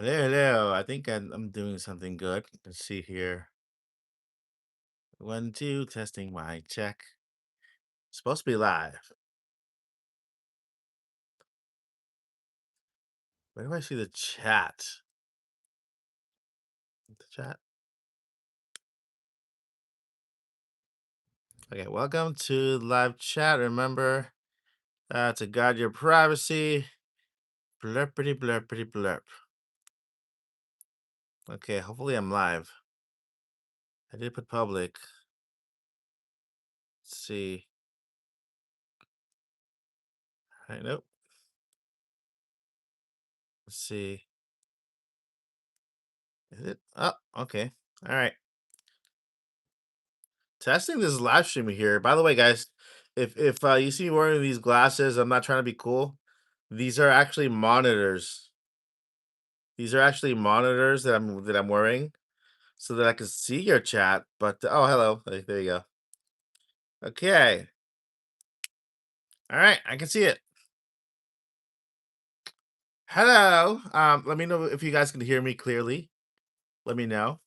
Hello, hello. I think I'm doing something good. Let's see here. 1, 2, testing my check. Supposed to be live. Where do I see the chat? The chat. Okay, welcome to live chat. Remember to guard your privacy. Blurpity blurpity blurp. Okay, hopefully I'm live. I did put public. Let's see. All right, nope. Let's see. Is it? Oh, okay. All right. Testing this live stream here. By the way, guys, if you see me wearing these glasses, I'm not trying to be cool. These are actually monitors. These are actually monitors that I'm wearing so that I can see your chat. But oh, hello. There you go. Okay. All right, I can see it. Hello. Let me know if you guys can hear me clearly. Let me know.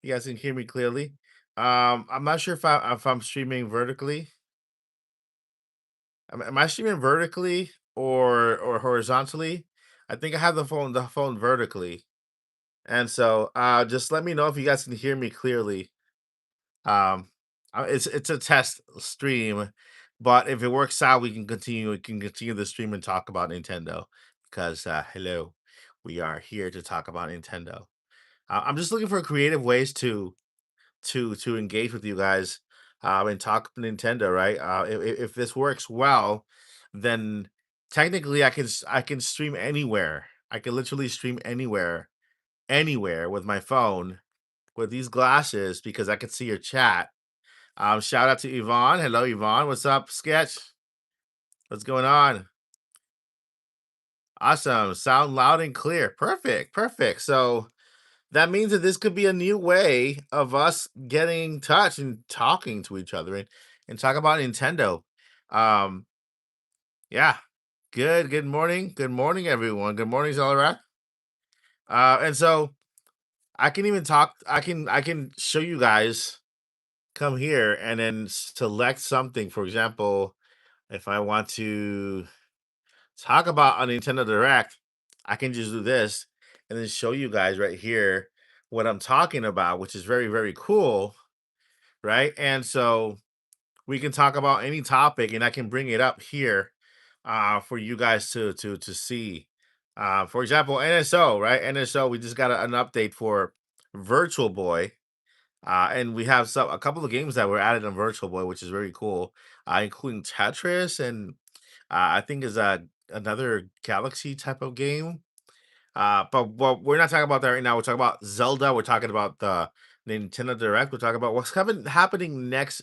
You guys can hear me clearly. I'm not sure if I'm streaming vertically. Am I streaming vertically or horizontally? I think I have the phone vertically. And so just let me know if you guys can hear me clearly. Um it's a test stream, but if it works out, we can continue the stream and talk about Nintendo because hello, we are here to talk about Nintendo. I'm just looking for creative ways to engage with you guys and talk Nintendo, right? If this works well, then technically I can stream anywhere. I can literally stream anywhere with my phone with these glasses because I can see your chat. Shout out to Yvonne. Hello, Yvonne. What's up, Sketch? What's going on? Awesome. Sound loud and clear. Perfect. Perfect. So that means that this could be a new way of us getting in touch and talking to each other and talk about Nintendo. Um, yeah. Good morning. Good morning, everyone. Good morning, Zalarat. And so I can even talk, I can show you guys come here and then select something. For example, if I want to talk about a Nintendo Direct, I can just do this and then show you guys right here what I'm talking about, which is very, very cool, right? And so we can talk about any topic and I can bring it up here for you guys to see. For example, NSO, right? NSO, we just got an update for Virtual Boy. And we have a couple of games that were added on Virtual Boy, which is very cool, including Tetris and I think is another Galaxy type of game. But we're not talking about that right now. We're talking about Zelda. We're talking about the Nintendo Direct. We're talking about what's happening next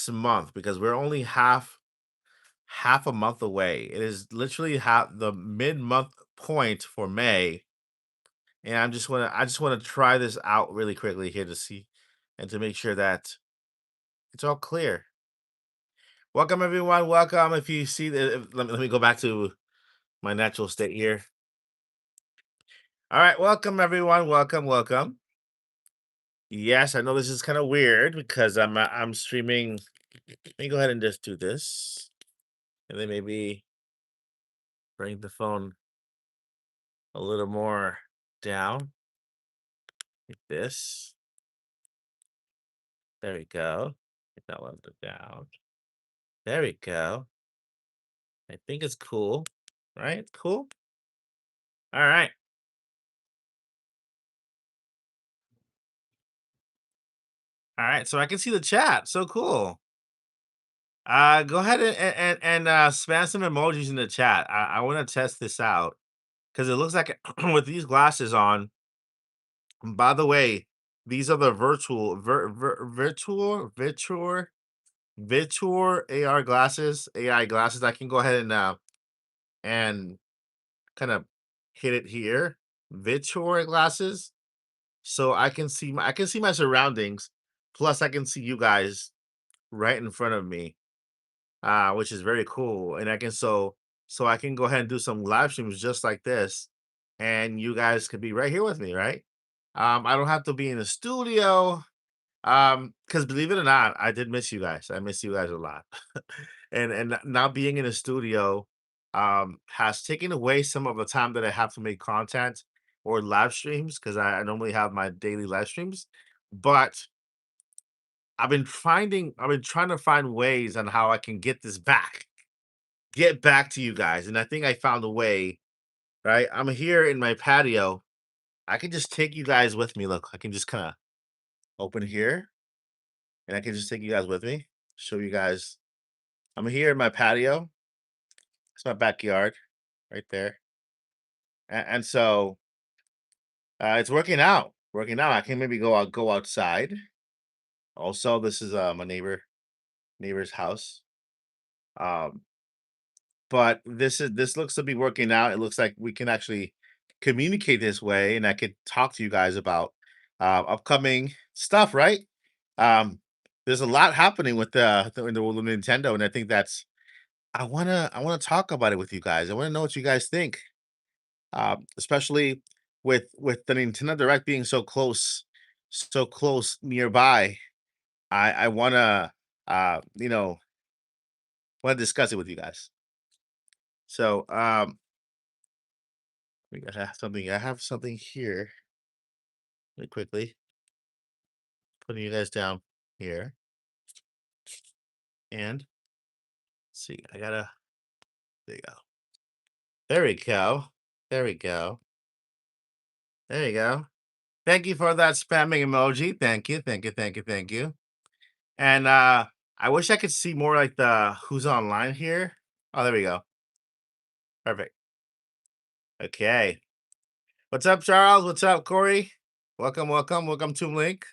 month because we're only half a month away. It is literally half the mid month point for May, and I just wanna try this out really quickly here to see and to make sure that it's all clear. Welcome everyone. Welcome. If you see let me go back to my natural state here. All right, welcome everyone. Welcome, welcome. Yes, I know this is kind of weird because I'm streaming. Let me go ahead and just do this, and then maybe bring the phone a little more down like this. There we go. Get that one down. There we go. I think it's cool, right? Cool. All right, all right. So I can see the chat. So cool. Go ahead and spam some emojis in the chat. I want to test this out because it looks like with these glasses on. By the way, these are the virtual AR glasses, AI glasses. I can go ahead and kind of hit it here. Virtual glasses, so I can see my surroundings. Plus, I can see you guys right in front of me, which is very cool. And I can so I can go ahead and do some live streams just like this and you guys could be right here with me, right? I don't have to be in the studio. Because believe it or not, I did miss you guys. I miss you guys a lot. And not being in the studio has taken away some of the time that I have to make content or live streams because I normally have my daily live streams. But I've been trying to find ways on how I can get this back, get back to you guys. And I think I found a way, right? I'm here in my patio. I can just take you guys with me. Look, I can just kind of open here and I can just take you guys with me, show you guys. I'm here in my patio. It's my backyard right there. And so it's working out. Working out. I can maybe go outside. Also, this is my neighbor's house. Um, but this looks to be working out. It looks like we can actually communicate this way, and I could talk to you guys about upcoming stuff, right? Um, there's a lot happening with in the world of Nintendo, and I think that's I wanna talk about it with you guys. I wanna know what you guys think, especially with the Nintendo Direct being so close nearby. I wanna discuss it with you guys. So I have something here really quickly. Putting you guys down here, and see. I gotta. There you go. There we go. There we go. There you go. Thank you for that spamming emoji. Thank you. Thank you. Thank you. Thank you. And I wish I could see more like the who's online here. Oh, there we go. Perfect. Okay. What's up, Charles? What's up, Corey? Welcome, welcome, welcome to Link.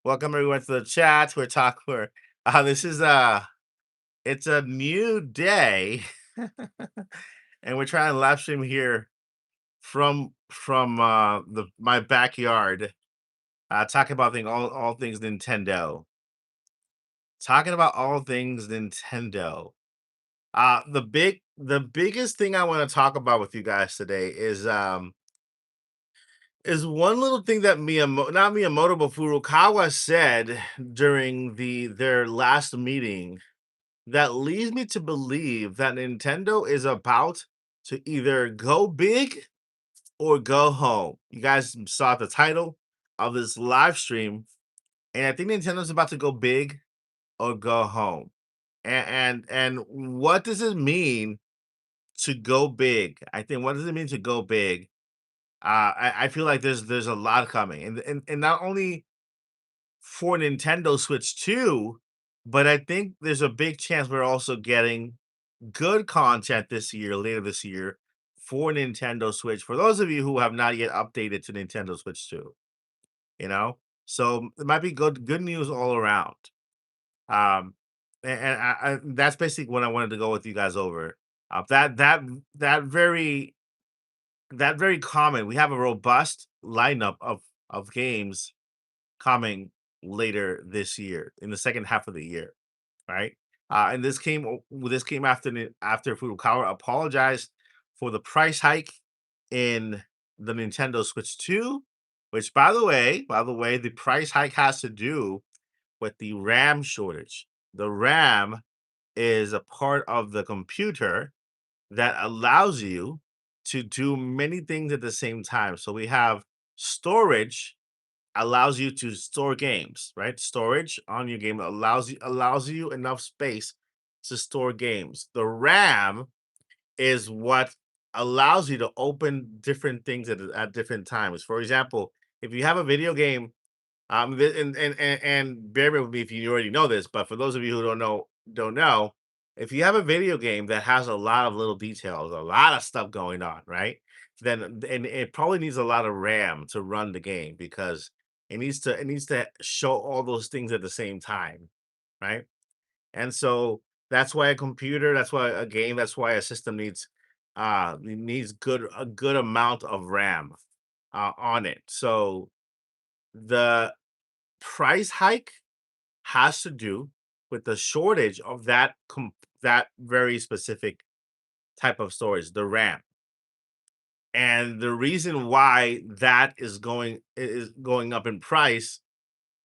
Welcome everyone to the chat. We're talking. This is it's a new day, and we're trying to live stream here from the my backyard. Talking about all things Nintendo. Talking about all things Nintendo. The biggest thing I want to talk about with you guys today is one little thing that not Miyamoto but Furukawa said during their last meeting that leads me to believe that Nintendo is about to either go big or go home. You guys saw the title of this live stream, and I think Nintendo's about to go big or go home. And what does it mean to go big? I think what does it mean to go big? I feel like there's a lot coming, and not only for Nintendo Switch 2, but I think there's a big chance we're also getting good content this year, later this year, for Nintendo Switch. For those of you who have not yet updated to Nintendo Switch 2, you know, so it might be good news all around. Um, and that's basically what I wanted to go with you guys over. That very common. We have a robust lineup of games coming later this year in the second half of the year, right? And this came after Furukawa apologized for the price hike in the Nintendo Switch 2, which by the way, the price hike has to do with the RAM shortage. The RAM is a part of the computer that allows you to do many things at the same time. So we have storage allows you to store games, right? Storage on your game allows you enough space to store games. The RAM is what allows you to open different things at different times. For example, if you have a video game, and bear with me if you already know this, but for those of you who don't know, if you have a video game that has a lot of little details, a lot of stuff going on, right? Then and it probably needs a lot of RAM to run the game because it needs to show all those things at the same time, right? And so that's why a computer, that's why a game, that's why a system needs a good amount of RAM on it. So the price hike has to do with the shortage of that very specific type of storage, the RAM. And the reason why that is going up in price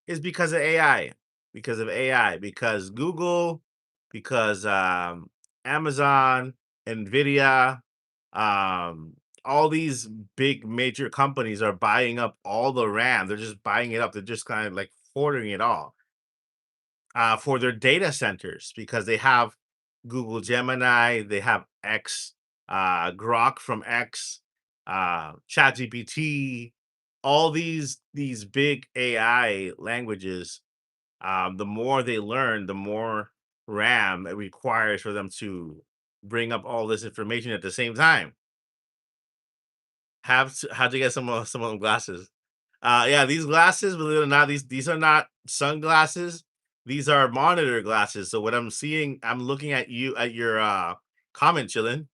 is because of AI, because Google, because Amazon, Nvidia, um, all these big major companies are buying up all the RAM. They're just buying it up. They're just kind of like hoarding it all for their data centers because they have Google Gemini, they have X, Grok from X, ChatGPT, all these big AI languages. The more they learn, the more RAM it requires for them to bring up all this information at the same time. Have to get some of them glasses. Yeah, these glasses, believe it or not, these are not sunglasses. These are monitor glasses. So what I'm seeing, I'm looking at you at your comment, chillin.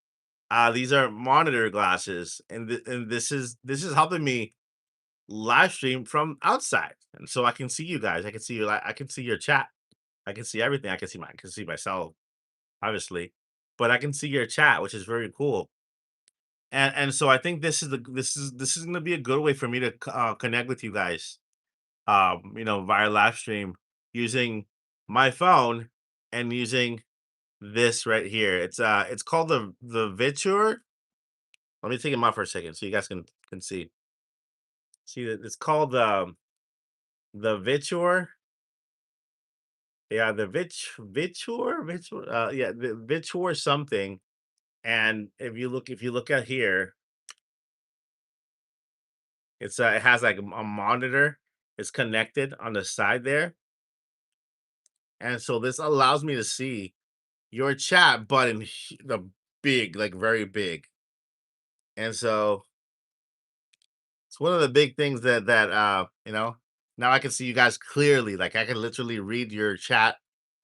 These are monitor glasses, and this is helping me live stream from outside, and so I can see you guys. I can see I can see your chat. I can see everything. I can see myself, obviously, but I can see your chat, which is very cool. And so I think this is gonna be a good way for me to connect with you guys, via live stream using my phone and using this right here. It's called the Vitur. Let me take him off for a second so you guys can see. See that it's called the Vitur. Yeah, the Vitur, yeah, the Vitur something. And if you look at here, it has like a monitor. It's connected on the side there, and so this allows me to see your chat button, the big, like very big. And so it's one of the big things that now I can see you guys clearly. Like I can literally read your chat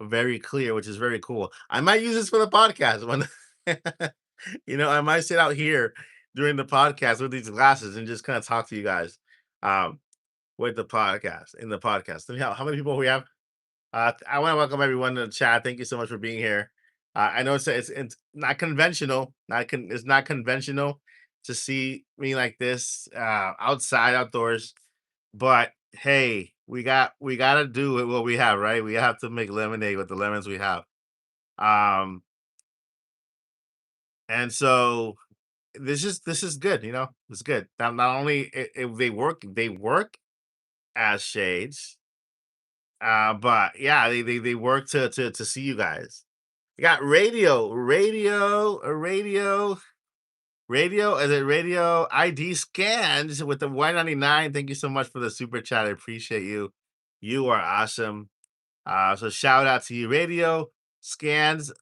very clear, which is very cool. I might use this for the podcast when I might sit out here during the podcast with these glasses and just kind of talk to you guys um with the podcast in the podcast. Let me how many people we have? I want to welcome everyone to the chat. Thank you so much for being here. I know it's not conventional. It's not conventional to see me like this outside outdoors. But hey, we gotta do with what we have, right? We have to make lemonade with the lemons we have. Um, and so this is good. It's good. Not only they work as shades, but yeah, they work to see you guys. You got radio, is it radio ID scans with the 199. Thank you so much for the super chat. I appreciate you. You are awesome. So shout out to you. Radio scans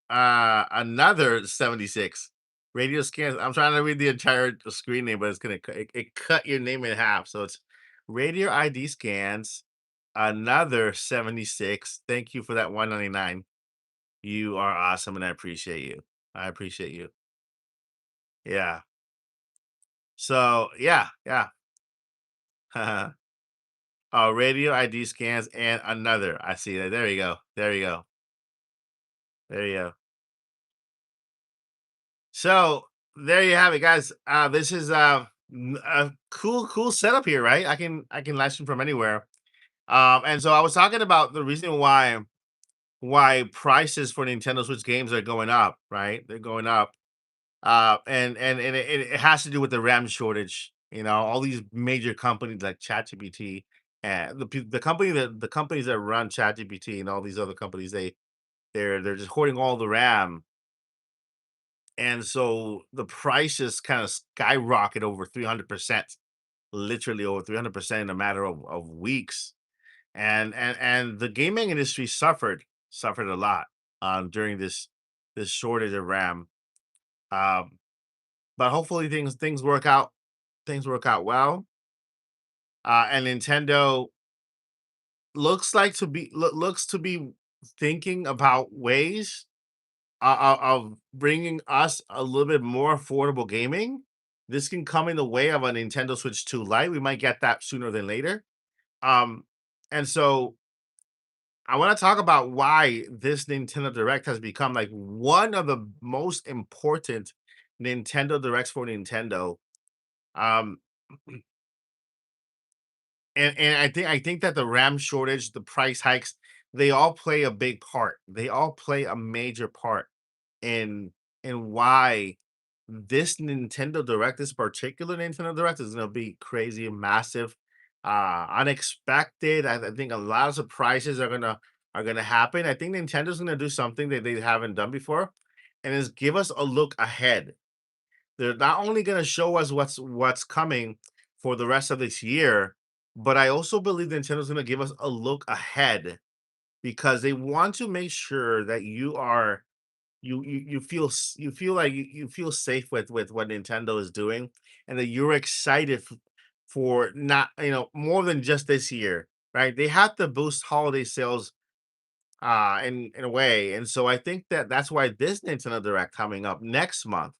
another 76. Radio scans. I'm trying to read the entire screen name, but it cut your name in half. So it's radio ID scans another 76. Thank you for that 199. You are awesome, and I appreciate you. I appreciate you. Yeah. So, yeah, yeah. Radio ID scans and another. I see that. There you go. There you go. There you go. So, there you have it, guys. This is a cool setup here, right? I can live stream from anywhere. And so I was talking about the reason why prices for Nintendo Switch games are going up, right? They're going up. And it has to do with the RAM shortage. All these major companies like ChatGPT and the companies that run ChatGPT and all these other companies, they're just hoarding all the RAM, and so the prices kind of skyrocket over 300%, literally over 300% in a matter of weeks, and the gaming industry suffered a lot during this shortage of RAM. Um, but hopefully things work out well. And Nintendo looks to be thinking about ways of bringing us a little bit more affordable gaming. This can come in the way of a Nintendo Switch 2 Lite. We might get that sooner than later. Um, and so I want to talk about why this Nintendo Direct has become like one of the most important Nintendo Directs for Nintendo. Um, and I think that the RAM shortage, the price hikes, they all play a big part. They all play a major part in why this Nintendo Direct, this particular Nintendo Direct, is gonna be crazy and massive, unexpected. I think a lot of surprises are gonna happen. I think Nintendo's gonna do something that they haven't done before, and is give us a look ahead. They're not only gonna show us what's coming for the rest of this year, but I also believe Nintendo's gonna give us a look ahead because they want to make sure that you feel like you feel safe with what Nintendo is doing, and that you're excited for not more than just this year, right? They have to boost holiday sales in a way, and so I think that that's why this Nintendo Direct coming up next month,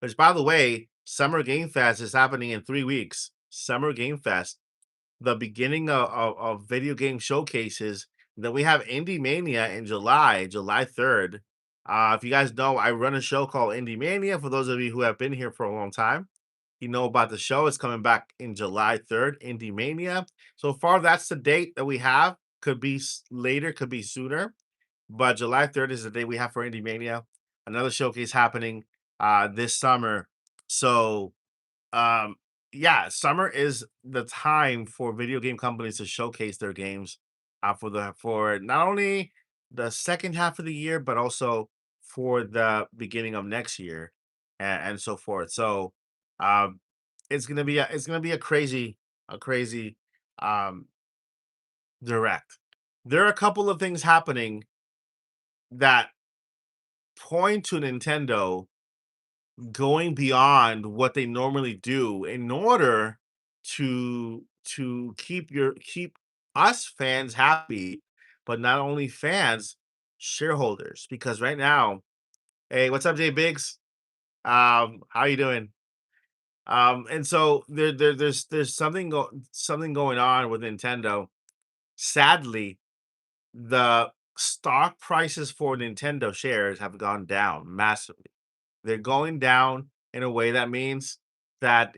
which by the way, Summer Game Fest is happening in 3 weeks. Summer Game Fest, the beginning of video game showcases. Then we have Indie Mania in July, July 3rd. If you guys know, I run a show called Indie Mania. For those of you who have been here for a long time, you know about the show. It's coming back in July 3rd, Indie Mania. So far, that's the date that we have. Could be later, could be sooner. But July 3rd is the day we have for Indie Mania. Another showcase happening this summer. So um, yeah, summer is the time for video game companies to showcase their games for not only the second half of the year, but also for the beginning of next year and so forth. So um, it's gonna be a crazy um direct. There are a couple of things happening that point to Nintendo going beyond what they normally do in order to keep us fans happy, but not only fans, shareholders. Because right now, hey, what's up, Jay Biggs? How you doing? And so there's something going on with Nintendo. Sadly, the stock prices for Nintendo shares have gone down massively. They're going down in a way that means that,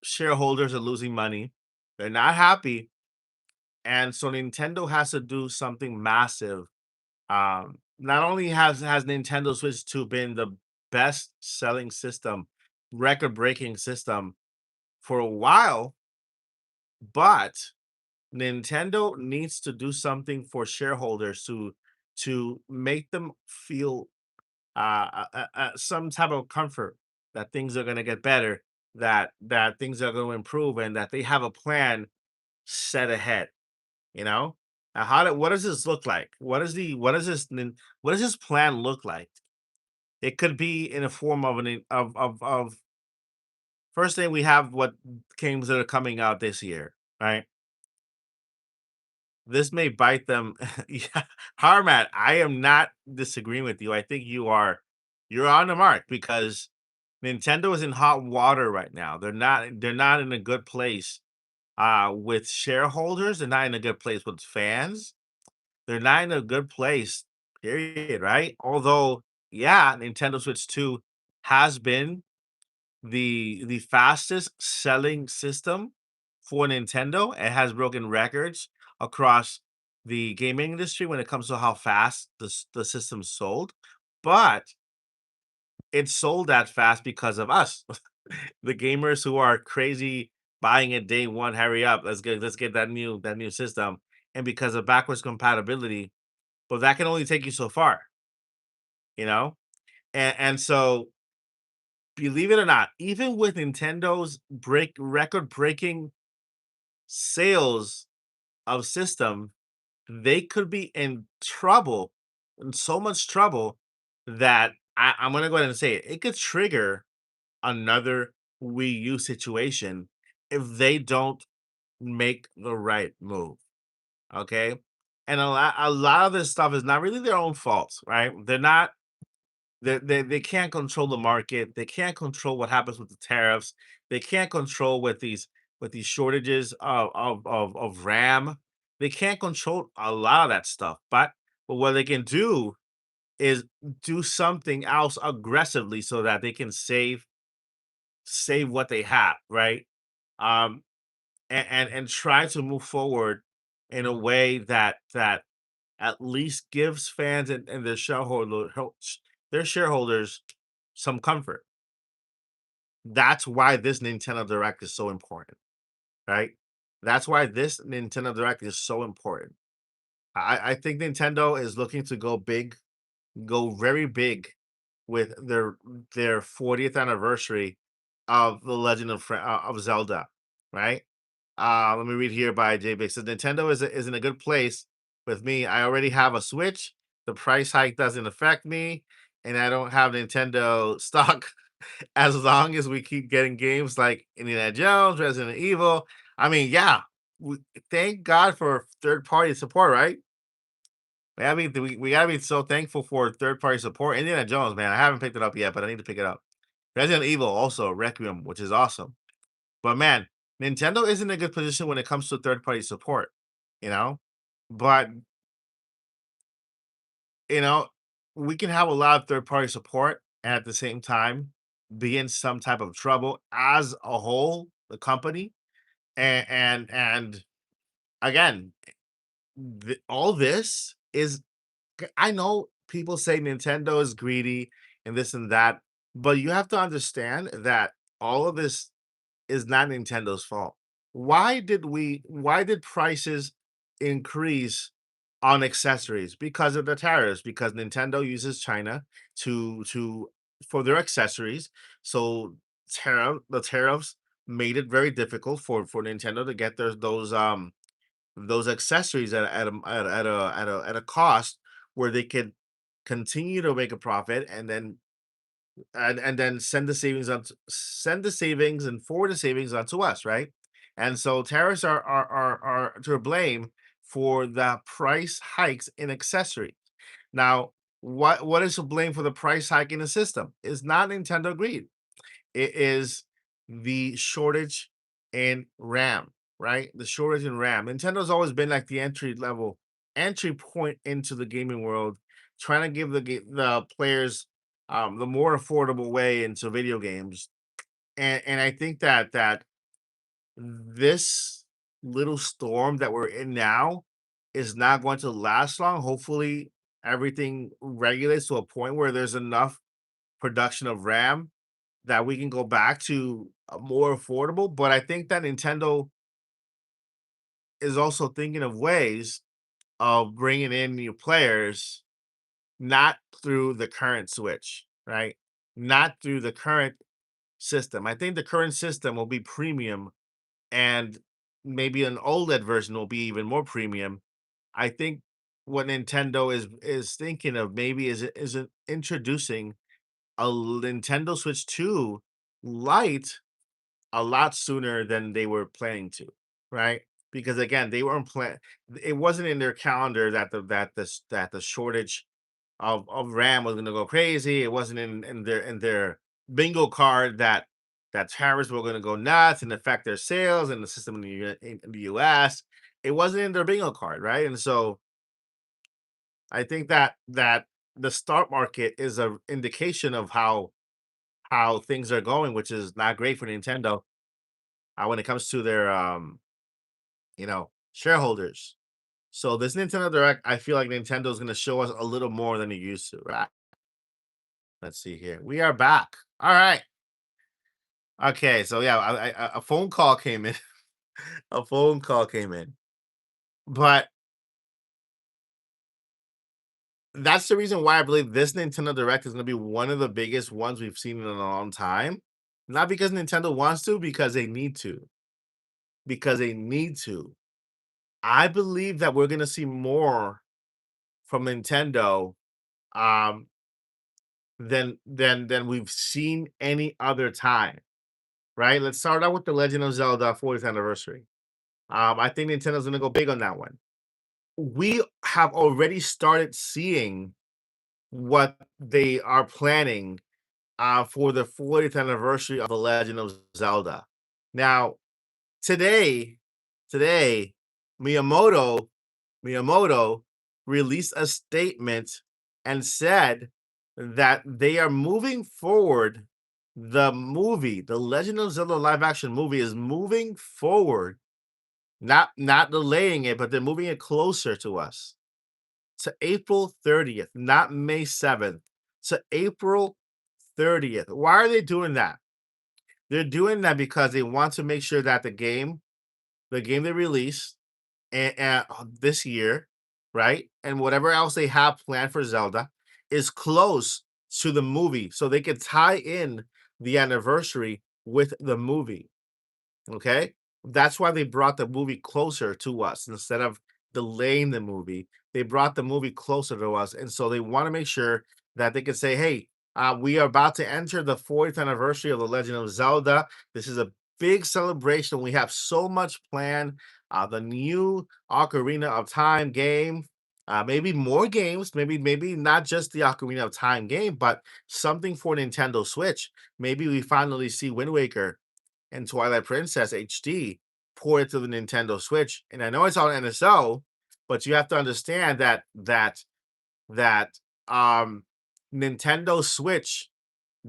shareholders are losing money. They're not happy. And so Nintendo has to do something massive. Not only has Nintendo Switch 2 been the best selling system, record breaking system for a while, but Nintendo needs to do something for shareholders to make them feel some type of comfort that things are going to get better, that things are going to improve, and that they have a plan set ahead. You know, now what does this look like? What does this plan look like? It could be in a form of of first thing we have what games that are coming out this year, right? This may bite them. Yeah, Harmat, I am not disagreeing with you. I think you're on the mark because Nintendo is in hot water right now. They're not in a good place with shareholders. They're not in a good place with fans. They're not in a good place, period, right? Although, yeah, Nintendo Switch 2 has been the fastest selling system for Nintendo. It has broken records across the gaming industry when it comes to how fast the system sold, but it sold that fast because of us, the gamers who are crazy buying it day one. Hurry up, let's get that new system, and because of backwards compatibility, but that can only take you so far, you know. And so believe it or not, even with Nintendo's break record breaking sales of system, they could be in trouble, in so much trouble that I'm gonna go ahead and say it. It could trigger another Wii U situation if they don't make the right move. Okay. And a lot of this stuff is not really their own fault, right? They're not they can't control the market. They can't control what happens with the tariffs. They can't control with these shortages of RAM. They can't control a lot of that stuff. But what they can do is do something else aggressively so that they can save what they have, right? Um, and try to move forward in a way that at least gives fans and their shareholders some comfort. That's why this Nintendo Direct is so important, right? That's why this Nintendo Direct is so important. I think Nintendo is looking to go big, go very big with their 40th anniversary of The Legend of Zelda, right? Let me read here by Jay Big. Says Nintendo is in a good place with me. I already have a Switch. The price hike doesn't affect me, and I don't have Nintendo stock as long as we keep getting games like Indiana Jones, Resident Evil. I mean, yeah, we, thank God for third party support, right? I mean, we gotta be so thankful for third party support. Indiana Jones, man, I haven't picked it up yet, but I need to pick it up. Resident Evil also Requiem, which is awesome. But man, Nintendo is in a good position when it comes to third party support, you know. But you know, we can have a lot of third party support and at the same time be in some type of trouble as a whole, the company. And again, all this is I know people say Nintendo is greedy and this and that, but you have to understand that all of this is not Nintendo's fault. Why did prices increase on accessories? Because of the tariffs, because Nintendo uses China to for their accessories. So the tariffs made it very difficult for Nintendo to get those accessories at a cost where they could continue to make a profit and then send the savings and forward the savings onto us, right? And so tariffs are to blame for the price hikes in accessories. Now, what is to blame for the price hike in the system? Is not Nintendo greed. It is the shortage in RAM, right? The shortage in RAM. Nintendo's always been like the entry point into the gaming world, trying to give the players the more affordable way into video games. And I think that this little storm that we're in now is not going to last long. Hopefully, everything regulates to a point where there's enough production of RAM that we can go back to more affordable. But I think that Nintendo is also thinking of ways of bringing in new players, not through the current Switch, right? Not through the current system. I think the current system will be premium, and maybe an OLED version will be even more premium. I think what Nintendo is thinking of maybe is introducing a Nintendo Switch 2 Lite a lot sooner than they were planning to, right? Because again, they weren't plan it wasn't in their calendar that the shortage of RAM was gonna go crazy. It wasn't in their bingo card that tariffs were gonna go nuts and affect their sales and the system in the US. It wasn't in their bingo card, right? And so I think that the stock market is a indication of how things are going, which is not great for Nintendo when it comes to their shareholders. So this Nintendo Direct, I feel like Nintendo's gonna show us a little more than it used to, right? Let's see here. We are back. All right. Okay. So yeah, a phone call came in. A phone call came in. But that's the reason why I believe this Nintendo Direct is gonna be one of the biggest ones we've seen in a long time. Not because Nintendo wants to, because they need to. Because they need to. I believe that we're gonna see more from Nintendo um than we've seen any other time, right? Let's start out with The Legend of Zelda 40th anniversary. I think Nintendo's gonna go big on that one. We have already started seeing what they are planning for the 40th anniversary of The Legend of Zelda. Now, today, today, Miyamoto Miyamoto released a statement and said that they are moving forward. The movie, the Legend of Zelda live action movie, is moving forward, not delaying it, but they're moving it closer to us, to April 30th, not May 7th, to April 30th. Why are they doing that? They're doing that because they want to make sure that the game they release this year, right? And whatever else they have planned for Zelda is close to the movie so they could tie in the anniversary with the movie. Okay? That's why they brought the movie closer to us instead of delaying the movie. They brought the movie closer to us. And so they want to make sure that they can say, hey, we are about to enter the 40th anniversary of The Legend of Zelda. This is a big celebration. We have so much planned. The new Ocarina of Time game, maybe more games, maybe not just the Ocarina of Time game, but something for Nintendo Switch. Maybe we finally see Wind Waker and Twilight Princess HD ported to the Nintendo Switch. And I know it's on NSO, but you have to understand that Nintendo Switch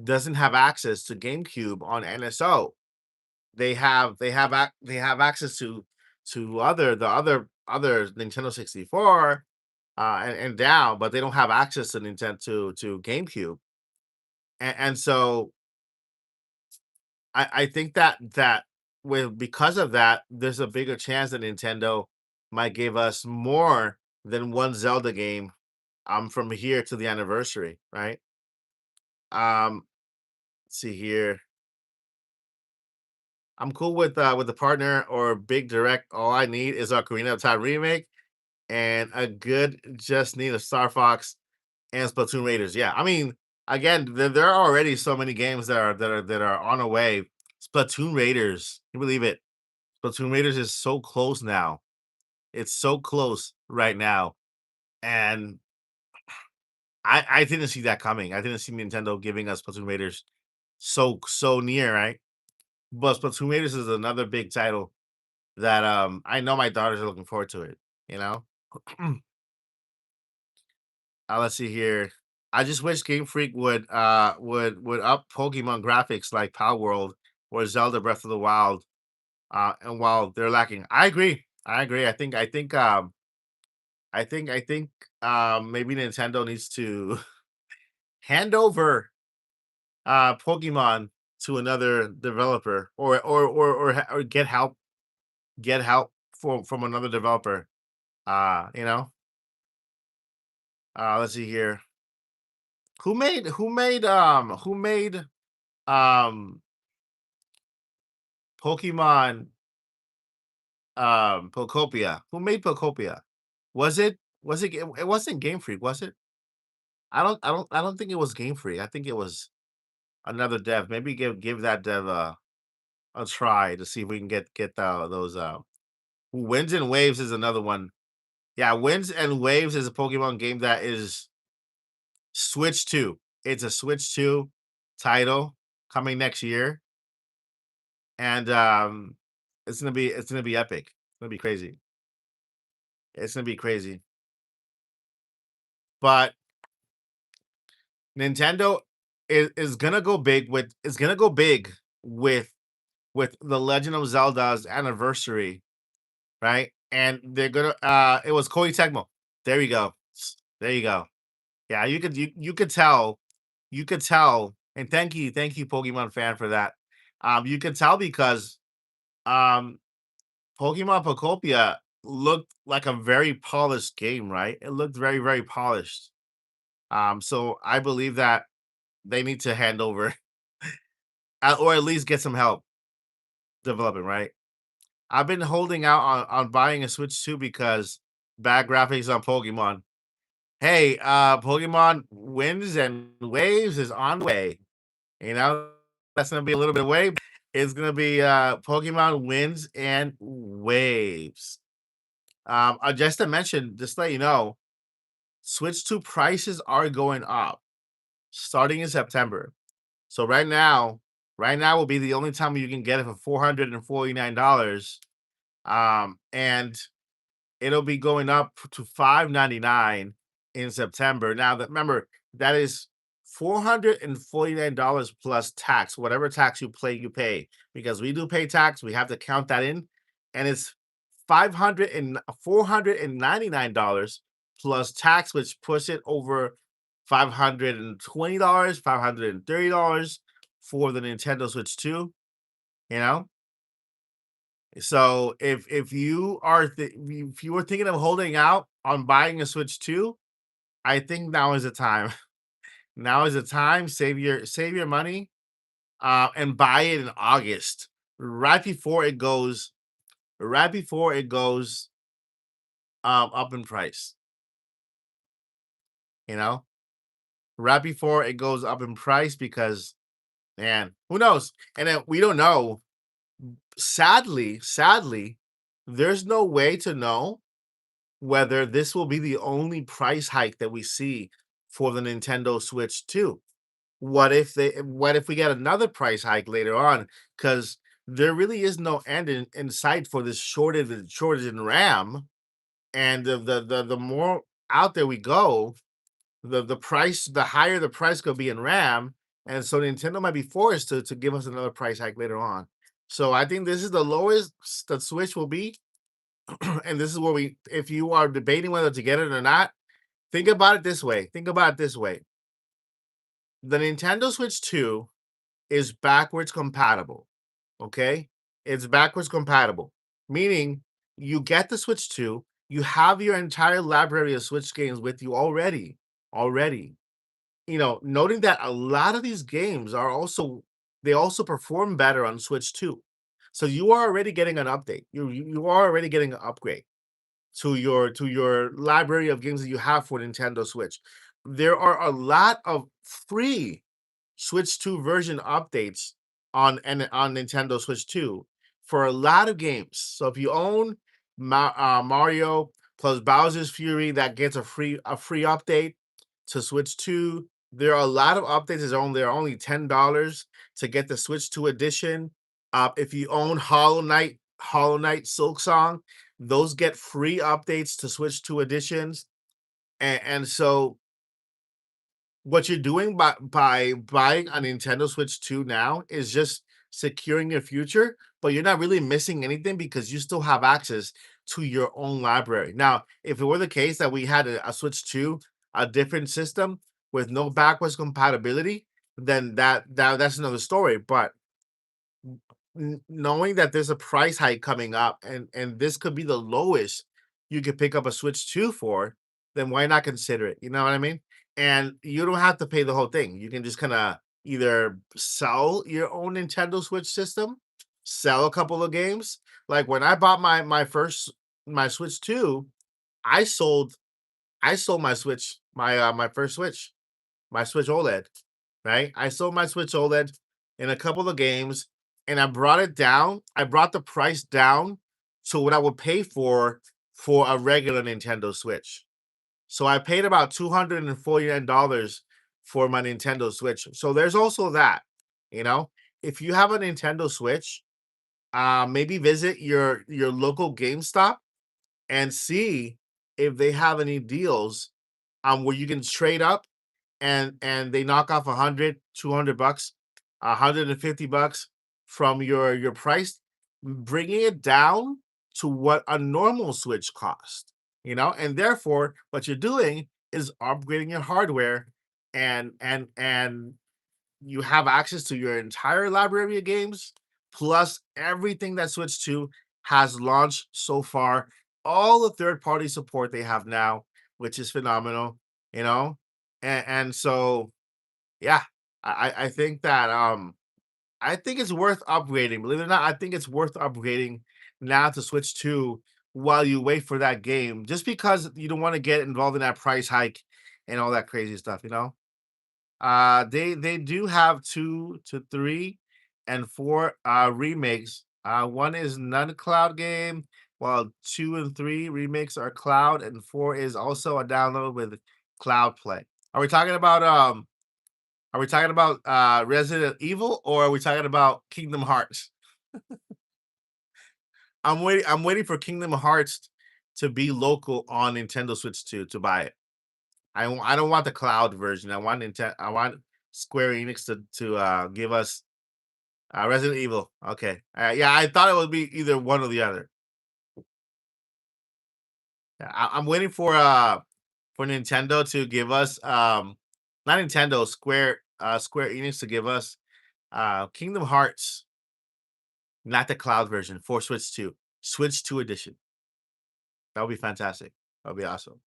doesn't have access to GameCube on NSO. They have access to other Nintendo 64 and down, but they don't have access to Nintendo to GameCube. And so I think that with because of that, there's a bigger chance that Nintendo might give us more than one Zelda game from here to the anniversary, right? Let's see here. I'm cool with the partner or big direct. All I need is Ocarina of Time remake and a good just need a Star Fox and Splatoon Raiders. Yeah, I mean, again, there are already so many games that are on the way. Splatoon Raiders, can you believe it? Splatoon Raiders is so close now. It's so close right now, and I didn't see that coming. I didn't see Nintendo giving us Splatoon Raiders so near, right? But Splatoon Raiders is another big title that I know my daughters are looking forward to it. You know, let's see here. I just wish Game Freak would up Pokemon graphics like Power World or Zelda Breath of the Wild. And while they're lacking, I agree. I agree. I think maybe Nintendo needs to hand over Pokemon to another developer or get help from another developer. You know. Let's see here. Who made um Pokemon Pokopia? Who made Pokopia? It wasn't Game Freak, was it? I don't think it was Game Freak. I think it was another dev. Maybe give that dev a try to see if we can get those Winds and Waves is another one. Yeah, Winds and Waves is a Pokemon game that is Switch 2. It's a Switch 2 title coming next year. And it's gonna be epic. It's gonna be crazy. It's gonna be crazy. But Nintendo is gonna go big with the Legend of Zelda's anniversary, right? And they're gonna it was Koei Tecmo. There you go. There you go. Yeah, you could tell, and thank you, Pokemon fan, for that. You could tell because um Pokemon Pocopia looked like a very polished game, right? It looked very, very polished. So I believe that they need to hand over or at least get some help developing, right? I've been holding out on buying a Switch 2 because bad graphics on Pokemon. Hey, Pokemon Winds and Waves is on the way. You know, that's gonna be a little bit away. It's gonna be Pokemon Winds and Waves. Just to mention, just to let you know, Switch 2 prices are going up starting in September. So right now will be the only time you can get it for $449. And it'll be going up to $599 in September. Now that remember that is $449 plus tax. Whatever tax you pay because we do pay tax. We have to count that in, and it's 500 and $499 plus tax, which puts it over $520, $530 for the Nintendo Switch 2. You know, so if you are if you were thinking of holding out on buying a Switch 2, I think now is the time. Now is the time. Save your money, and buy it in August, right before it goes, right before it goes up in price. You know, right before it goes up in price because man, who knows? And then we don't know. Sadly, there's no way to know whether this will be the only price hike that we see for the Nintendo Switch 2. What if we get another price hike later on? Because there really is no end in sight for this shortage in RAM. And the more out there we go, the higher the price could be in RAM. And so Nintendo might be forced to give us another price hike later on. So I think this is the lowest the Switch will be. And this is where we if you are debating whether to get it or not, think about it this way. Think about it this way. The Nintendo Switch 2 is backwards compatible. Okay? It's backwards compatible, meaning you get the Switch 2, you have your entire library of Switch games with you already. Noting that a lot of these games are also they also perform better on Switch 2. So you are already getting an update. You are already getting an upgrade to your library of games that you have for Nintendo Switch. There are a lot of free Switch 2 version updates on Nintendo Switch 2 for a lot of games. So if you own Mario plus Bowser's Fury, that gets a free update to Switch 2. There are a lot of updates. They're only $10 to get the Switch 2 edition. If you own Hollow Knight Silk Song, those get free updates to Switch 2 editions. And so what you're doing by buying a Nintendo Switch 2 now is just securing your future, but you're not really missing anything because you still have access to your own library. Now, if it were the case that we had a Switch 2, a different system with no backwards compatibility, then that's another story. But knowing that there's a price hike coming up and this could be the lowest you could pick up a Switch 2 for, then why not consider it? You know what I mean? And you don't have to pay the whole thing. You can just kind of either sell your own Nintendo Switch system, sell a couple of games. Like when I bought my Switch 2, I sold I sold my Switch, my first Switch, my Switch OLED, right? I sold my Switch OLED in a couple of games, and I brought it down. I brought the price down to what I would pay for a regular Nintendo Switch. So I paid about $249 for my Nintendo Switch. So there's also that, you know. If you have a Nintendo Switch, maybe visit your local GameStop and see if they have any deals where you can trade up and they knock off 100, 200 bucks, 150 bucks from your price, bringing it down to what a normal Switch cost, and therefore what you're doing is upgrading your hardware and you have access to your entire library of games, plus everything that Switch 2 has launched so far, all the third-party support they have now, which is phenomenal, you know? And so, yeah, I think that I think it's worth upgrading. Believe it or not, I think it's worth upgrading now to Switch 2 while you wait for that game, just because you don't want to get involved in that price hike and all that crazy stuff. They do have 2 to 3 and 4 remakes. One is non-cloud game, while 2 and 3 remakes are cloud, and 4 is also a download with cloud play. Are we talking about Resident Evil, or are we talking about Kingdom Hearts? I'm waiting for Kingdom Hearts to be local on Nintendo Switch 2 to buy it. I don't want the cloud version. I want Square Enix to give us Resident Evil. Okay. Yeah, I thought it would be either one or the other. Yeah, I'm waiting for Nintendo to give us not Nintendo, Square Enix to give us Kingdom Hearts, not the cloud version for Switch 2. Switch 2 edition. That would be fantastic. That would be awesome.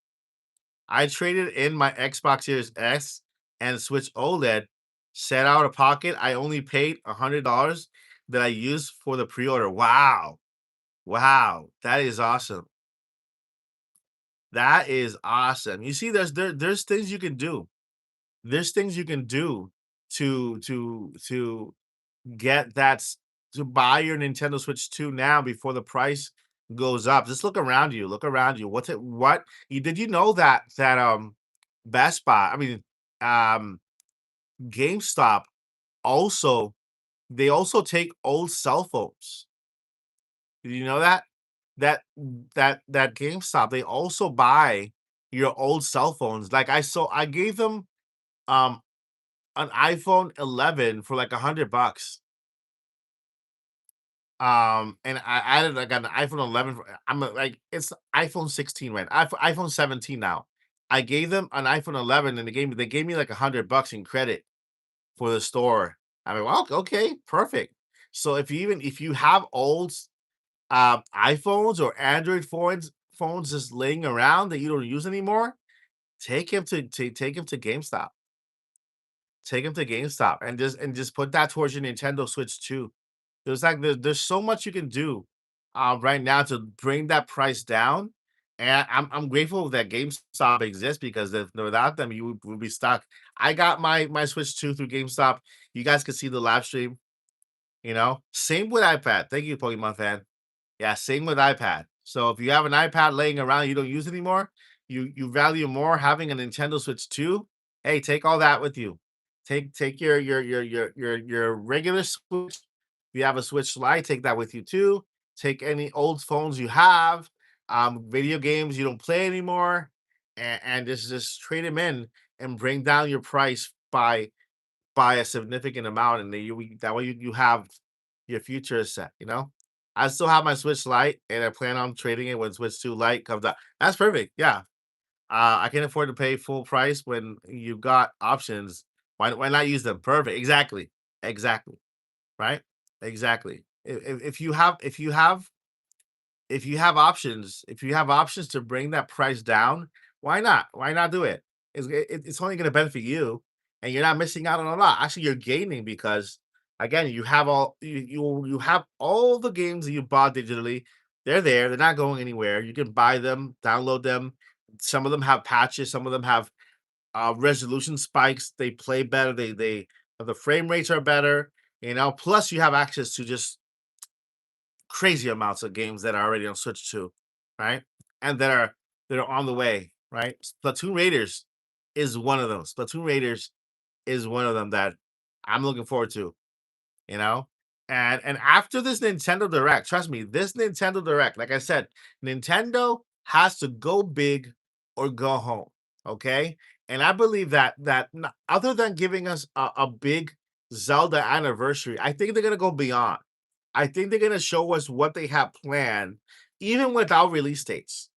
I traded in my Xbox Series S and Switch OLED, set out of pocket. I only paid $100 that I used for the pre-order. Wow. Wow. That is awesome. That is awesome. You see, there's things you can do. There's things you can do to get to buy your Nintendo Switch 2 now before the price goes up. Just look around you. Look around you. What you did you know that Best Buy, I mean um GameStop also they also take old cell phones. Did you know that? That GameStop, they also buy your old cell phones. Like I gave them um an iPhone 11 for like $100. And I added like an iPhone 11 like it's iPhone 16, right? iPhone 17 now. I gave them an iPhone 11 and they gave me like $100 in credit for the store. I mean, well, okay, perfect. So if you have old iPhones or Android phones just laying around that you don't use anymore, take him to GameStop. Take him to GameStop and just put that towards your Nintendo Switch too. There's so much you can do right now to bring that price down. And I'm grateful that GameStop exists because without them you would be stuck. I got my Switch 2 through GameStop. You guys can see the live stream, you know. Same with iPad. Thank you, Pokemon fan. Yeah, same with iPad. So if you have an iPad laying around you don't use anymore, you value more having a Nintendo Switch 2. Hey, take all that with you. Take your regular Switch. If you have a Switch Lite, take that with you too. Take any old phones you have, video games you don't play anymore, and just trade them in and bring down your price by a significant amount, and then that way you have your future is set, you know? I still have my Switch Lite, and I plan on trading it when Switch 2 Lite comes out. That's perfect, yeah. I can afford to pay full price when you've got options. Why not use them? Perfect, exactly, exactly, right? Exactly. If you have options to bring that price down, why not? Why not do it? It's only gonna benefit you, and you're not missing out on a lot. Actually, you're gaining because, again, you have all the games that you bought digitally. They're there. They're not going anywhere. You can buy them, download them. Some of them have patches. Some of them have resolution spikes. They play better. The frame rates are better. You know. Plus, you have access to just crazy amounts of games that are already on Switch 2, right? And that are on the way, right? Splatoon Raiders is one of those. Splatoon Raiders is one of them that I'm looking forward to, you know? And after this Nintendo Direct, trust me, this Nintendo Direct, like I said, Nintendo has to go big or go home, okay? And I believe other than giving us a big Zelda anniversary, I think they're gonna go beyond. I think they're gonna show us what they have planned, even without release dates.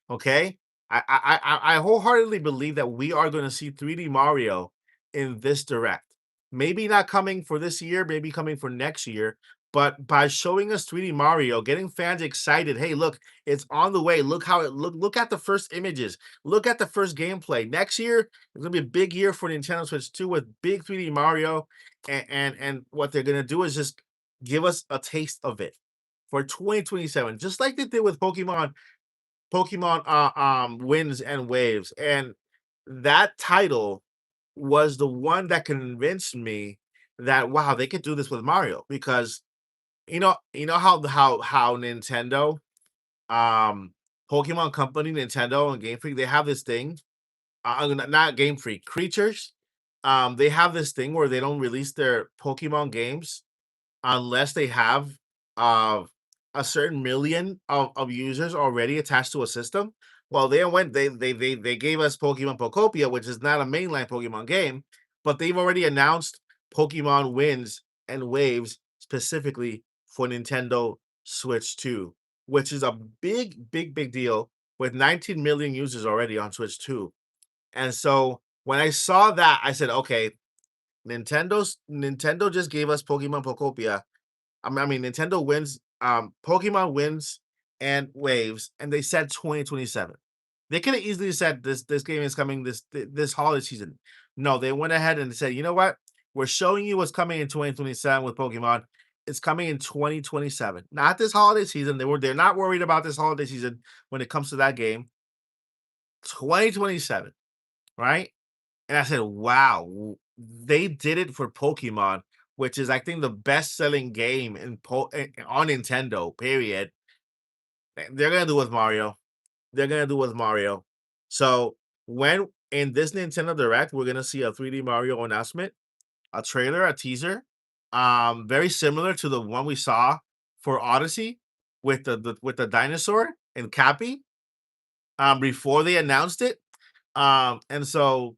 Okay, I wholeheartedly believe that we are going to see 3D Mario in this direct. Maybe not coming for this year, maybe coming for next year. But by showing us 3D Mario, getting fans excited, hey, look, it's on the way. Look how it look. Look at the first images. Look at the first gameplay. Next year, it's gonna be a big year for Nintendo Switch 2 with big 3D Mario, and what they're gonna do is just give us a taste of it for 2027, just like they did with Pokemon Winds and Waves. And that title was the one that convinced me that wow, they could do this with Mario because you know how Nintendo, um, Pokemon Company, Nintendo, and Game Freak, they have this thing. Not Game Freak, Creatures. They have this thing where they don't release their Pokemon games unless they have uh, a certain million of users already attached to a system. Well, they went they gave us Pokemon Pokopia, which is not a mainline Pokemon game, but they've already announced Pokemon Winds and Waves specifically for Nintendo Switch 2, which is a big, big, big deal with 19 million users already on Switch 2. And so when I saw that, I said, okay, Nintendo just gave us Pokemon Pokopia. I mean, Nintendo wins, Pokemon wins and waves, and they said 2027. They could have easily said this game is coming this holiday season. No, they went ahead and said, you know what? We're showing you what's coming in 2027 with Pokemon. It's coming in 2027, not this holiday season. They're not worried about this holiday season when it comes to that game. 2027, right? And I said, wow, they did it for Pokemon, which is I think the best-selling game on Nintendo, period. They're gonna do with Mario. They're gonna do with Mario. So when in this Nintendo Direct, we're gonna see a 3D Mario announcement, a trailer, a teaser, very similar to the one we saw for Odyssey with the dinosaur and Cappy, before they announced it. And so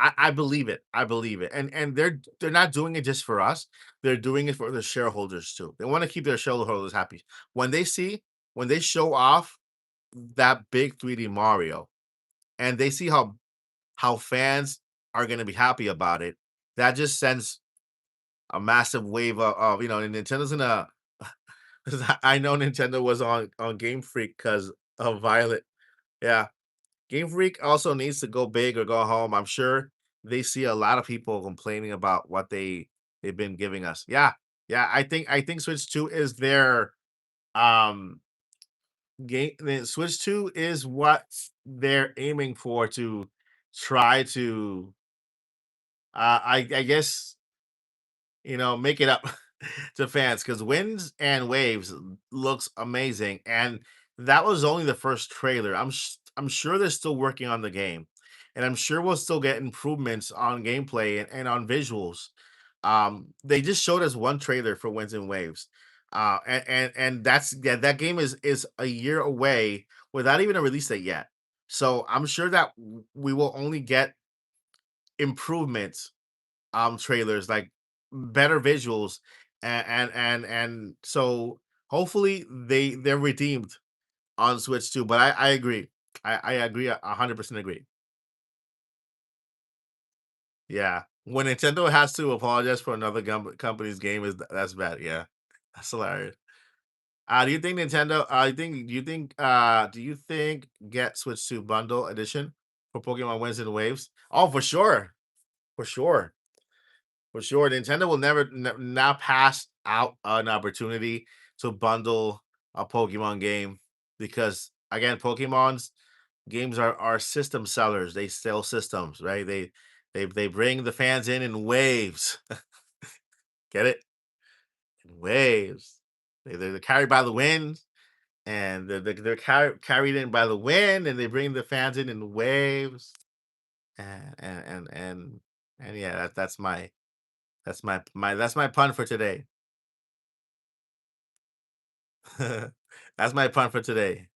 I believe it. I believe it. And they're not doing it just for us. They're doing it for the shareholders too. They want to keep their shareholders happy. When they see when they show off that big 3D Mario and they see how fans are going to be happy about it, that just sends a massive wave of and Nintendo's gonna 'cause I know Nintendo was on Game Freak because of Violet. Yeah. Game Freak also needs to go big or go home. I'm sure they see a lot of people complaining about what they've been giving us. Yeah. Yeah, I think Switch 2 is their um game the Switch 2 is what they're aiming for to try to I guess make it up to fans because Winds and Waves looks amazing, and that was only the first trailer. I'm sure they're still working on the game, and I'm sure we'll still get improvements on gameplay and on visuals. They just showed us one trailer for Winds and Waves, and that's yeah, that game is a year away without even a release date yet. So I'm sure that we will only get improvements trailers, like better visuals and so hopefully they're redeemed on Switch too. But I agree. I agree 100% agree. Yeah. When Nintendo has to apologize for another company's game is that's bad. Yeah. That's hilarious. Do you think get Switch 2 bundle edition for Pokemon Winds and Waves? Oh, for sure. For sure. For sure, Nintendo will never not pass out an opportunity to bundle a Pokemon game because again, Pokemon's games are system sellers. They sell systems, right? They bring the fans in waves. Get it? In waves. They're carried by the wind, and they're carried in by the wind, and they bring the fans in waves. And and and and, and yeah, that's my pun for today. That's my pun for today.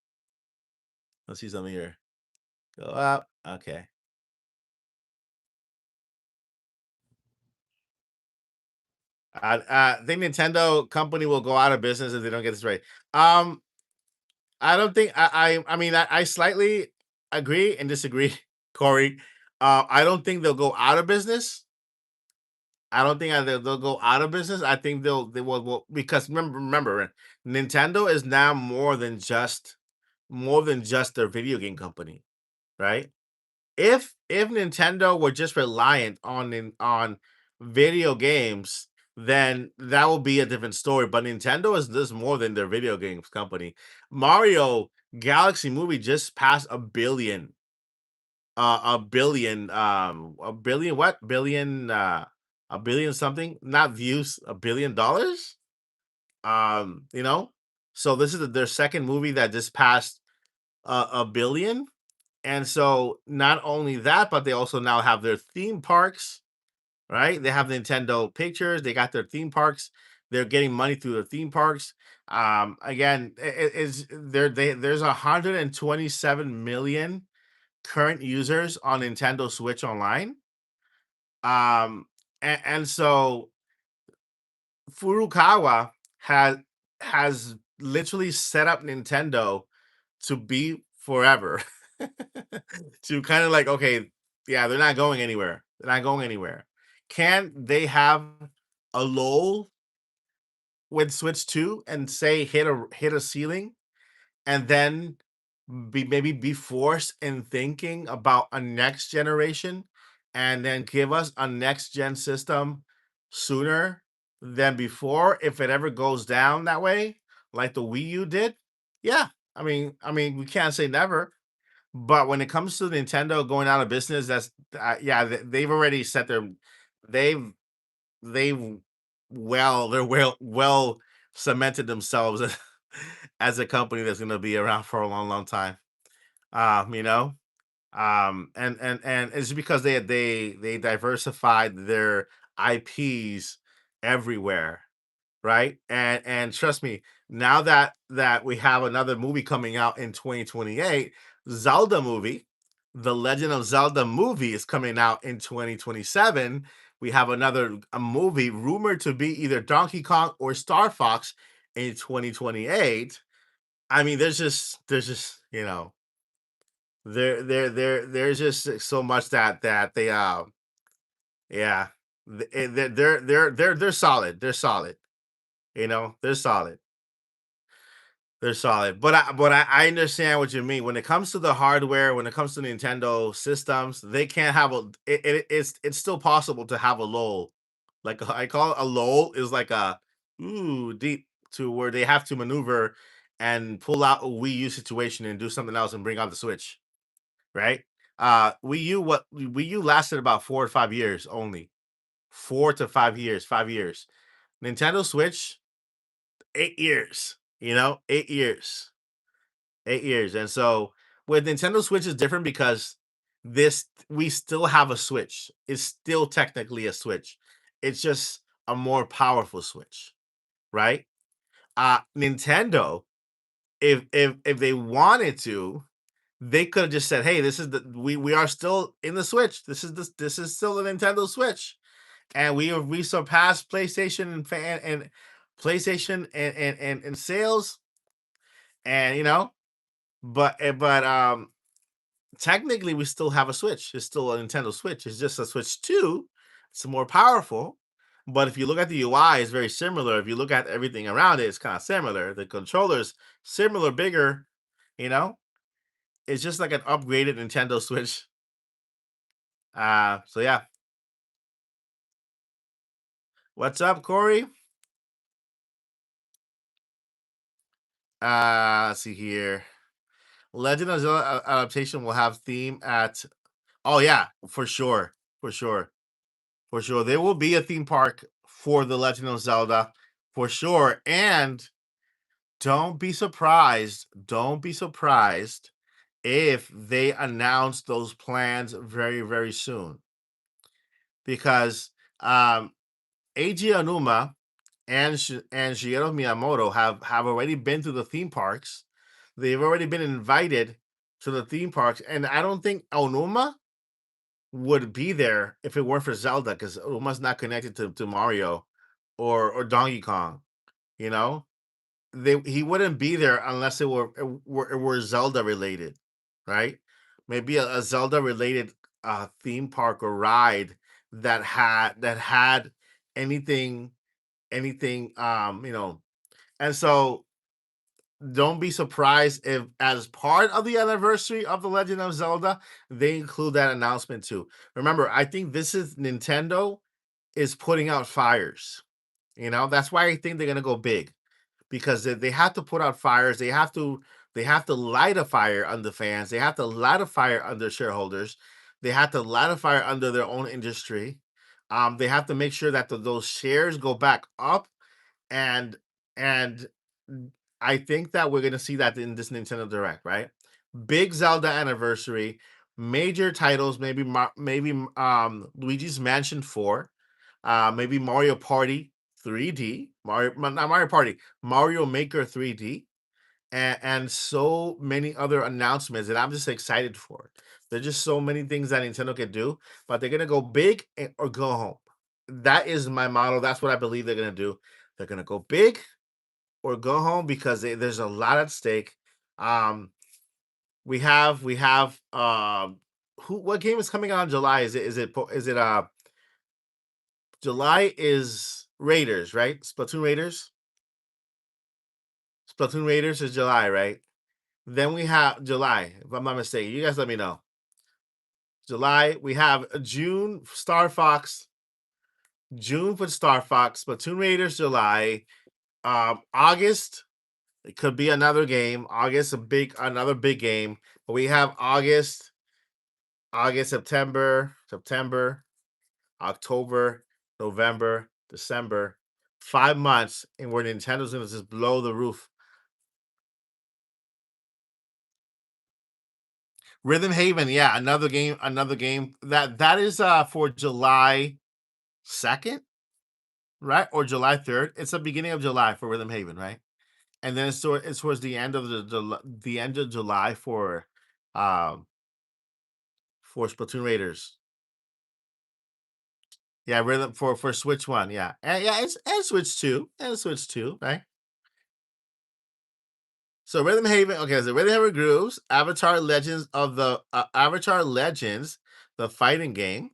Let's see something here. Go up. Okay. I think Nintendo company will go out of business if they don't get this right. Um, I don't think I mean I slightly agree and disagree, Corey. I don't think they'll go out of business. I don't think they'll go out of business. I think they will because remember Nintendo is now more than just their video game company, right? If Nintendo were just reliant on video games, then that would be a different story. But Nintendo is this more than their video games company. Mario Galaxy movie just passed a billion what billion a billion something not views $1 billion. You know, so this is their second movie that just passed a billion. And so not only that, but they also now have their theme parks, right? They have Nintendo Pictures, they got their theme parks. They're getting money through the theme parks. Again, there's 127 million current users on Nintendo Switch Online. Um, and so Furukawa has literally set up Nintendo to be forever. To kind of like, okay, yeah, they're not going anywhere. They're not going anywhere. Can they have a lull with Switch 2 and say hit a ceiling and then maybe be forced in thinking about a next generation and then give us a next gen system sooner than before if it ever goes down that way like the Wii U did? Yeah. I mean we can't say never, but when it comes to Nintendo going out of business, that's yeah, they've already set their they've they've they're well cemented themselves as a company that's going to be around for a long long time. You know, and it's because they diversified their IPs everywhere, right? And trust me, now that we have another movie coming out in 2028, Zelda movie, The Legend of Zelda movie is coming out in 2027. We have another a movie rumored to be either Donkey Kong or Star Fox in 2028. I mean, there's just there's just so much that they yeah, they're solid. They're solid. They're solid. They're solid. But I understand what you mean. When it comes to the hardware, when it comes to Nintendo systems, they can't have it's still possible to have a lull. Like I call it a lull is like a ooh deep to where they have to maneuver and pull out a Wii U situation and do something else and bring out the Switch, right? Wii U lasted about 4 or 5 years only. 4 to 5 years, 5 years. Nintendo Switch, 8 years, 8 years. 8 years. And so with Nintendo Switch is different because this we still have a Switch. It's still technically a Switch. It's just a more powerful Switch, right? Nintendo, if they wanted to, they could have just said, "Hey, this is we are still in the Switch. This is still the Nintendo Switch, and we surpassed PlayStation and PlayStation and sales, and but technically we still have a Switch. It's still a Nintendo Switch. It's just a Switch 2. It's more powerful. But if you look at the UI, it's very similar. If you look at everything around it, it's kind of similar. The controllers similar, bigger, you know? It's just like an upgraded Nintendo Switch. So yeah. What's up, Corey? Let's see here. Legend of Zelda adaptation will have theme at oh yeah, for sure. For sure. For sure. There will be a theme park for The Legend of Zelda, for sure. And don't be surprised if they announce those plans very, very soon. Because Eiji Onuma and Shigeru Miyamoto have already been to the theme parks. They've already been invited to the theme parks. And I don't think Onuma would be there if it weren't for Zelda, because Uma's not connected to Mario or Donkey Kong. You know, he wouldn't be there unless it were Zelda related, right? Maybe a Zelda related theme park or ride that had anything anything. And so don't be surprised if, as part of the anniversary of The Legend of Zelda, they include that announcement too. Remember, I think this is Nintendo is putting out fires. That's why I think they're gonna go big because they have to put out fires. They have to light a fire under fans. They have to light a fire under shareholders. They have to light a fire under their own industry. They have to make sure that those shares go back up and and I think that we're gonna see that in this Nintendo Direct, right? Big Zelda anniversary, major titles, maybe Luigi's Mansion 4, maybe Mario Party 3D. Not Mario Party, Mario Maker 3D, and so many other announcements that I'm just excited for. There's just so many things that Nintendo can do, but they're gonna go big or go home. That is my model. That's what I believe they're gonna do. They're gonna go big or go home because there's a lot at stake. Um, we have who what game is coming out in July? Is it July is Raiders, right? Splatoon Raiders. Splatoon Raiders is July, right? Then we have July, if I'm not mistaken. You guys let me know. July, we have June Star Fox, June for Star Fox, Splatoon Raiders, July. August, it could be another game. August, another big game. But we have August, September, October, November, December. 5 months, and where Nintendo's gonna just blow the roof. Rhythm Haven, yeah, another game. That is for July 2nd, right? Or July 3rd. It's the beginning of July for Rhythm Haven, right? And then it's towards the end of the end of July um for Splatoon Raiders. Yeah, Rhythm for Switch One, yeah. And yeah, it's and Switch Two. And Switch Two, right? So Rhythm Haven, okay, so Rhythm Haven Grooves, Avatar Legends, the fighting game.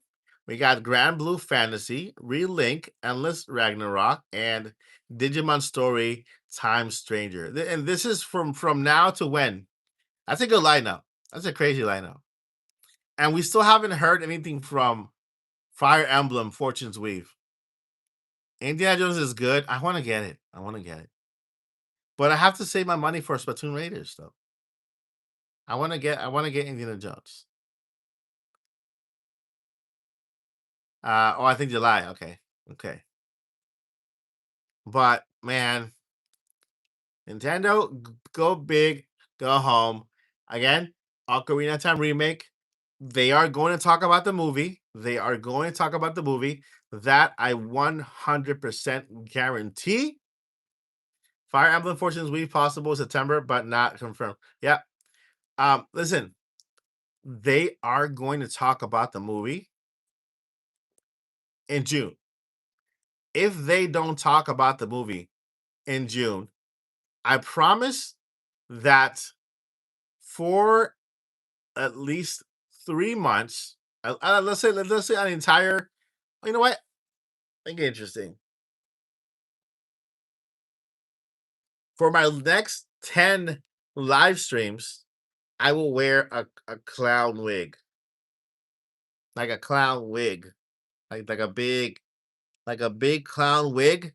We got Grand Blue Fantasy, Relink, Endless Ragnarok, and Digimon Story Time Stranger. And this is from now to when? That's a good lineup. That's a crazy lineup. And we still haven't heard anything from Fire Emblem Fortune's Weave. Indiana Jones is good. I want to get it. I want to get it. But I have to save my money for Splatoon Raiders though. I want to get Indiana Jones. I think July. Okay. Okay. But man, Nintendo, go big, go home. Again, Ocarina of Time remake. They are going to talk about the movie. They are going to talk about the movie. That I 100% guarantee. Fire Emblem Fortunes Weave possible September, but not confirmed. Yeah. Listen, they are going to talk about the movie in June. If they don't talk about the movie in June, I promise that for at least 3 months, let's say an entire. You know what? Think interesting. For my next 10 live streams, I will wear a clown wig, like a clown wig, like a big clown wig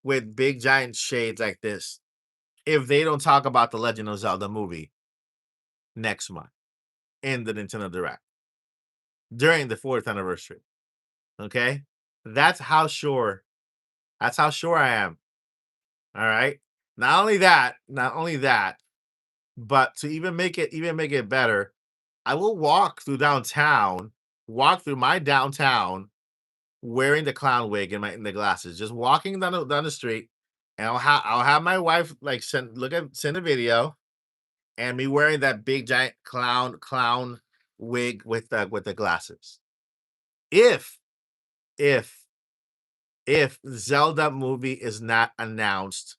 with big giant shades like this. If they don't talk about the Legend of Zelda movie next month in the Nintendo Direct during the 4th anniversary. Okay? That's how sure that's how sure I am. All right? Not only that, but to even make it better, I will walk through my downtown wearing the clown wig and the glasses, just walking down the street, and I'll have my wife like send a video and me wearing that big giant clown wig with the glasses. If if if Zelda movie is not announced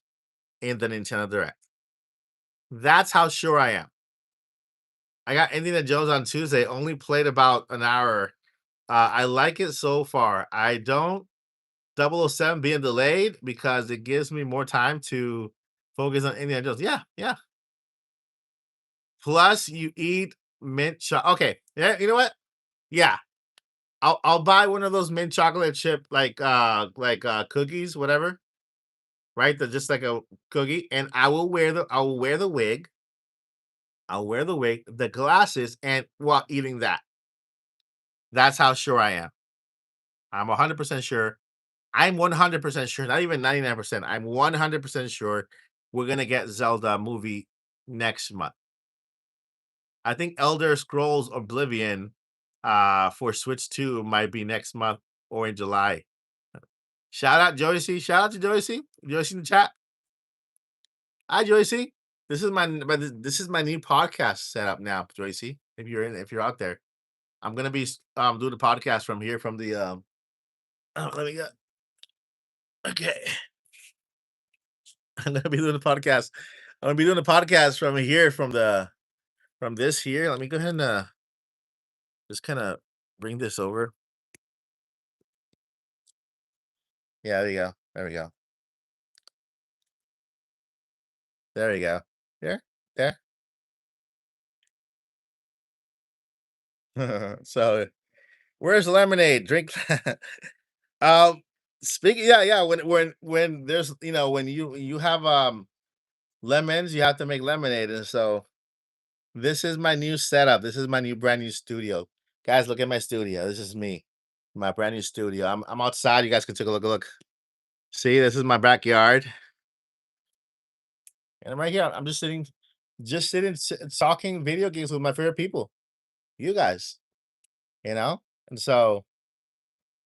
in the Nintendo Direct. That's how sure I am. I got Indiana Jones on Tuesday, only played about an hour. I like it so far. I don't 007 being delayed because it gives me more time to focus on Indiana Jones. Yeah, yeah. Plus, you eat mint chocolate. Okay, yeah. You know what? Yeah, I'll buy one of those mint chocolate chip cookies, whatever. Right, they're just like a cookie, and I will wear the wig. I'll wear the wig, the glasses, and while eating that. That's how sure I am. I'm 100% sure. I'm 100% sure, not even 99%. I'm 100% sure we're gonna get Zelda movie next month. I think Elder Scrolls Oblivion for Switch 2 might be next month or in July. Shout out Joycey. Shout out to Joycey. Joycey in the chat. Hi, Joycey. This is my new podcast setup now, Joycey. If you're out there, I'm gonna be doing the podcast from here from the oh, let me go. Okay, I'm gonna be doing the podcast. I'm gonna be doing the podcast from here from this here. Let me go ahead and just kind of bring this over. Yeah, there you go. There we go. There we go. There, there. So where's the lemonade? Drink. um, speaking. Yeah, yeah. When there's when you have lemons, you have to make lemonade, and so this is my new setup. This is my new brand new studio. Guys, look at my studio. This is me, my brand new studio. I'm outside. You guys can take a look. See, this is my backyard, and I'm right here. I'm just sitting, talking video games with my favorite people. You guys, you know, and so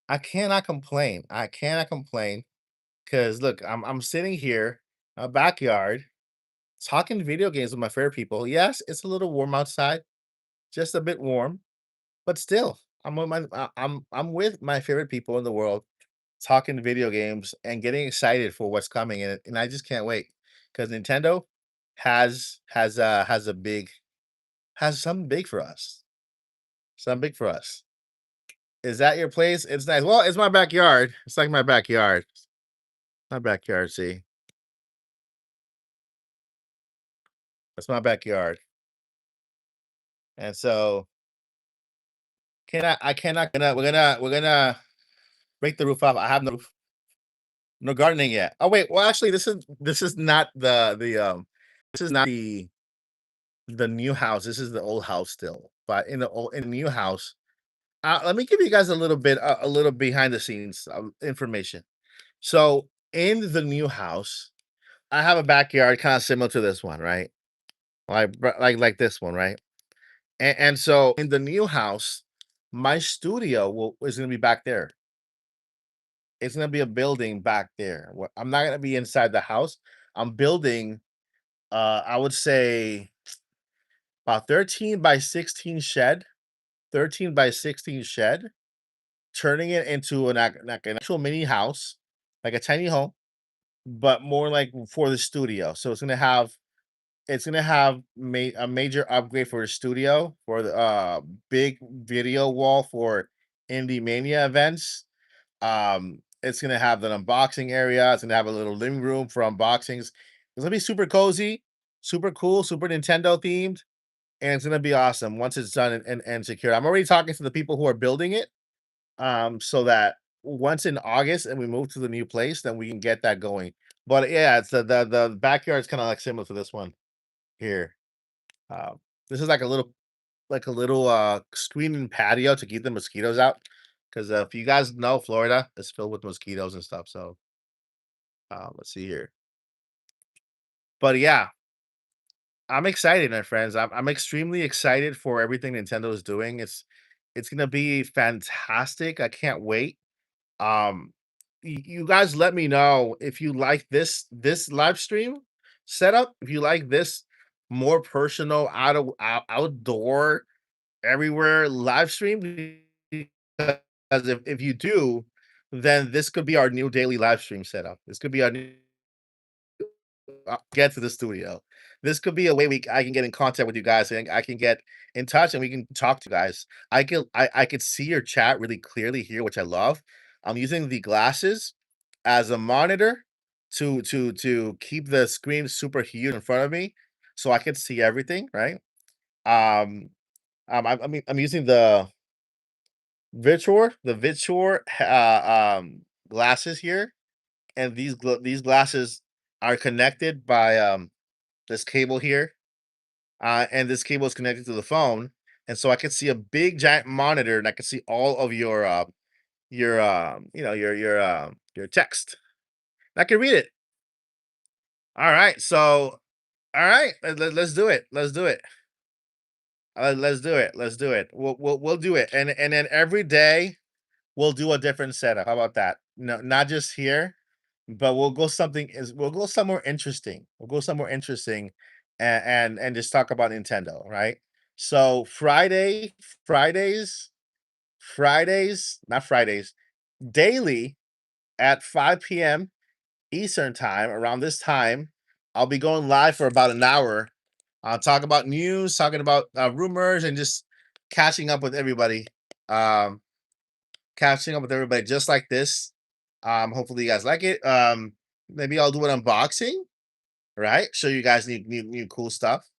I cannot complain. I cannot complain because look, I'm sitting here, a backyard, talking video games with my favorite people. Yes, it's a little warm outside, just a bit warm, but still, I'm with my favorite people in the world, talking video games and getting excited for what's coming, and I just can't wait because Nintendo has a big has something big for us. Something big for us. Is that your place? It's nice. Well, it's my backyard. It's like my backyard. My backyard. See, that's my backyard, and so I cannot. We're gonna break the roof off. I have no gardening yet. Oh wait, well actually this is not this is not the new house. This is the old house still. But in the new house, let me give you guys a little behind the scenes information. So in the new house, I have a backyard kind of similar to this one, right? Like this one, right? And so in the new house, my studio is gonna be back there. It's gonna be a building back there. I'm not gonna be inside the house. I'm building I would say about 13 by 16 shed, 13 by 16 shed, turning it into like an actual mini house, like a tiny home, but more like for the studio. So it's gonna have a major upgrade for the studio for the big video wall for IndieMania events. It's gonna have an unboxing area. It's gonna have a little living room for unboxings. It's gonna be super cozy, super cool, super Nintendo themed, and it's gonna be awesome once it's done and secure. I'm already talking to the people who are building it, so that once in August and we move to the new place, then we can get that going. But yeah, it's the backyard is kind of like similar to this one here. Um, this is like a little screening patio to keep the mosquitoes out. Because if you guys know, Florida is filled with mosquitoes and stuff. So let's see here. But yeah, I'm excited, my friends. I'm extremely excited for everything Nintendo is doing. It's gonna be fantastic. I can't wait. Um, you guys let me know if you like this live stream setup. If you like this more personal outdoor everywhere live stream, because if you do, then this could be our new daily live stream setup. This could be our new get to the studio. This could be a way I can get in contact with you guys and I can get in touch and we can talk to you guys. I could see your chat really clearly here, which I love. I'm using the glasses as a monitor to keep the screen super huge in front of me so I can see everything, right? Um, I'm using the Vitor glasses here, and these glasses are connected by this cable here, and this cable is connected to the phone, and so I can see a big giant monitor, and I can see all of your text. I can read it. All right, so all right, let's do it. Let's do it. Let's do it. Let's do it. We'll do it, and then every day we'll do a different setup. How about that? No, not just here, but we'll go somewhere interesting. We'll go somewhere interesting and just talk about Nintendo, right? So not Fridays, daily at 5 p.m. Eastern time, around this time, I'll be going live for about an hour. I'll talk about news, talking about rumors, and just catching up with everybody. Um, Catching up with everybody just like this. Hopefully you guys like it. Maybe I'll do an unboxing, right? Show you guys new cool stuff.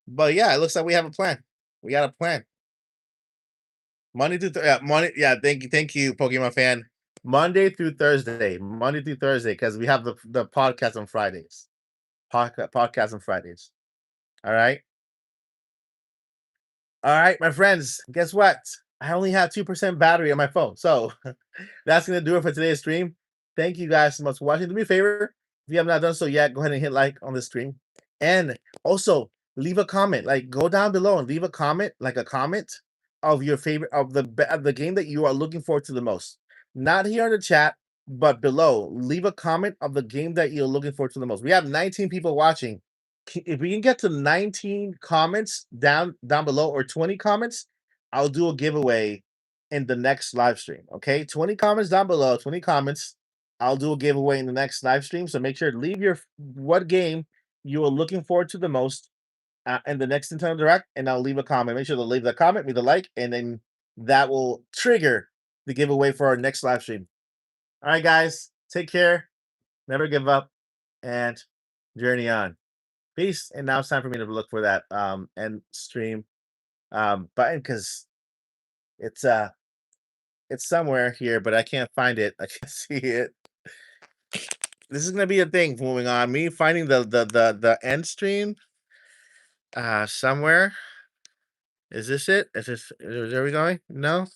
But yeah, it looks like we have a plan. We got a plan. Yeah. Thank you, Pokemon fan. Monday through Thursday, because we have the podcast on Fridays. Podcast on Fridays. All right. All right, my friends. Guess what? I only have 2% battery on my phone. So that's gonna do it for today's stream. Thank you guys so much for watching. Do me a favor. If you have not done so yet, go ahead and hit like on the stream. And also leave a comment. Like go down below and leave a comment, like a comment of your favorite of the game that you are looking forward to the most. Not here in the chat, but below. Leave a comment of the game that you're looking forward to the most. We have 19 people watching. If we can get to 19 comments down below, or 20 comments, I'll do a giveaway in the next live stream. Okay, 20 comments down below, 20 comments. I'll do a giveaway in the next live stream. So make sure to leave your what game you are looking forward to the most in the next Nintendo Direct, and I'll leave a comment. Make sure to leave the comment, leave the like, and then that will trigger the giveaway for our next live stream. All right, guys, take care. Never give up, and journey on. Peace. And now it's time for me to look for that end stream button, because it's uh it's somewhere here, but I can't find it. I can't see it. This is gonna be a thing moving on. Me finding the end stream somewhere. Is this it? Is there we going? No?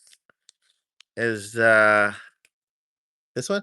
Is this one?